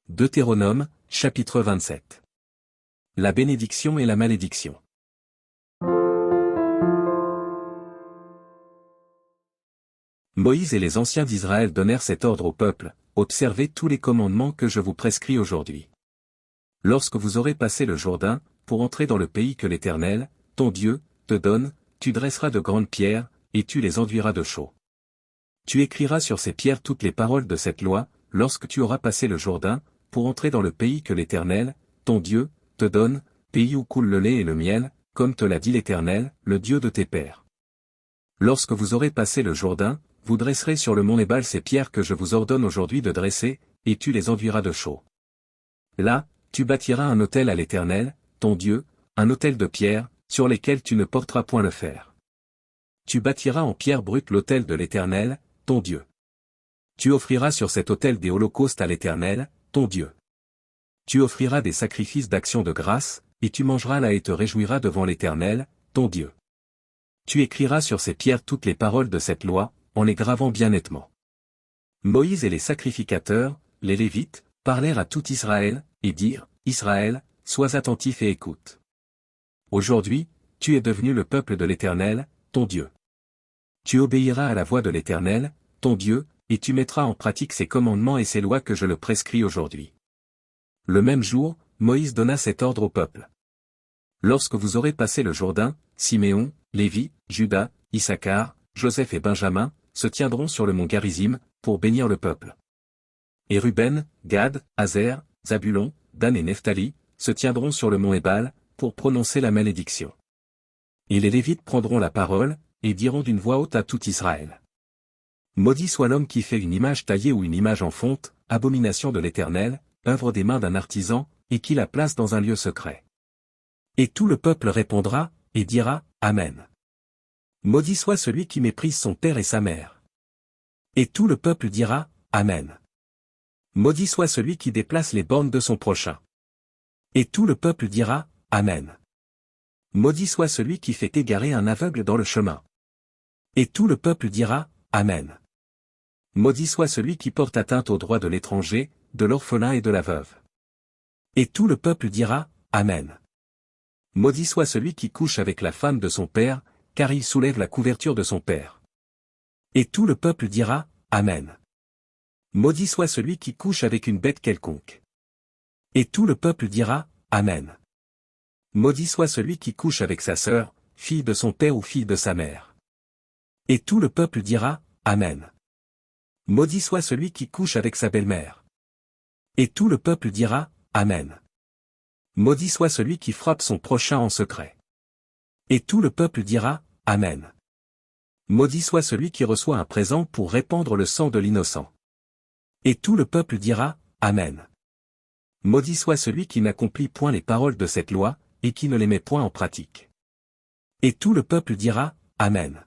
Deutéronome, chapitre 27. La bénédiction et la malédiction. Moïse et les anciens d'Israël donnèrent cet ordre au peuple: observez tous les commandements que je vous prescris aujourd'hui. Lorsque vous aurez passé le Jourdain, pour entrer dans le pays que l'Éternel, ton Dieu, te donne, tu dresseras de grandes pierres, et tu les enduiras de chaux. Tu écriras sur ces pierres toutes les paroles de cette loi, lorsque tu auras passé le Jourdain, pour entrer dans le pays que l'Éternel, ton Dieu, te donne, pays où coule le lait et le miel, comme te l'a dit l'Éternel, le Dieu de tes pères. Lorsque vous aurez passé le Jourdain, vous dresserez sur le mont Ébal ces pierres que je vous ordonne aujourd'hui de dresser, et tu les enduiras de chaux. Là, tu bâtiras un autel à l'Éternel, ton Dieu, un autel de pierre, sur lesquels tu ne porteras point le fer. Tu bâtiras en pierre brute l'autel de l'Éternel, ton Dieu. Tu offriras sur cet autel des holocaustes à l'Éternel, ton Dieu. Tu offriras des sacrifices d'action de grâce, et tu mangeras là et te réjouiras devant l'Éternel, ton Dieu. Tu écriras sur ces pierres toutes les paroles de cette loi, en les gravant bien nettement. Moïse et les sacrificateurs, les Lévites, parlèrent à tout Israël, et dirent: Israël, sois attentif et écoute. Aujourd'hui, tu es devenu le peuple de l'Éternel, ton Dieu. Tu obéiras à la voix de l'Éternel, ton Dieu, et tu mettras en pratique ses commandements et ses lois que je le prescris aujourd'hui. Le même jour, Moïse donna cet ordre au peuple. Lorsque vous aurez passé le Jourdain, Siméon, Lévi, Juda, Issachar, Joseph et Benjamin, se tiendront sur le mont Garizim, pour bénir le peuple. Et Ruben, Gad, Azer, Zabulon, Dan et Nephtali, se tiendront sur le mont Ébal, pour prononcer la malédiction. Et les Lévites prendront la parole, et diront d'une voix haute à tout Israël: Maudit soit l'homme qui fait une image taillée ou une image en fonte, abomination de l'Éternel, œuvre des mains d'un artisan, et qui la place dans un lieu secret. Et tout le peuple répondra, et dira: Amen. Maudit soit celui qui méprise son père et sa mère. Et tout le peuple dira: Amen. Maudit soit celui qui déplace les bornes de son prochain. Et tout le peuple dira: Amen. Maudit soit celui qui fait égarer un aveugle dans le chemin. Et tout le peuple dira: Amen. Maudit soit celui qui porte atteinte aux droits de l'étranger, de l'orphelin et de la veuve. Et tout le peuple dira: Amen. Maudit soit celui qui couche avec la femme de son père, car il soulève la couverture de son père. Et tout le peuple dira: Amen. Maudit soit celui qui couche avec une bête quelconque. Et tout le peuple dira: Amen. Maudit soit celui qui couche avec sa sœur, fille de son père ou fille de sa mère. Et tout le peuple dira: Amen. Maudit soit celui qui couche avec sa belle-mère. Et tout le peuple dira: Amen. Maudit soit celui qui frappe son prochain en secret. Et tout le peuple dira: Amen. Maudit soit celui qui reçoit un présent pour répandre le sang de l'innocent. Et tout le peuple dira: Amen. Maudit soit celui qui n'accomplit point les paroles de cette loi, et qui ne les met point en pratique. Et tout le peuple dira: Amen.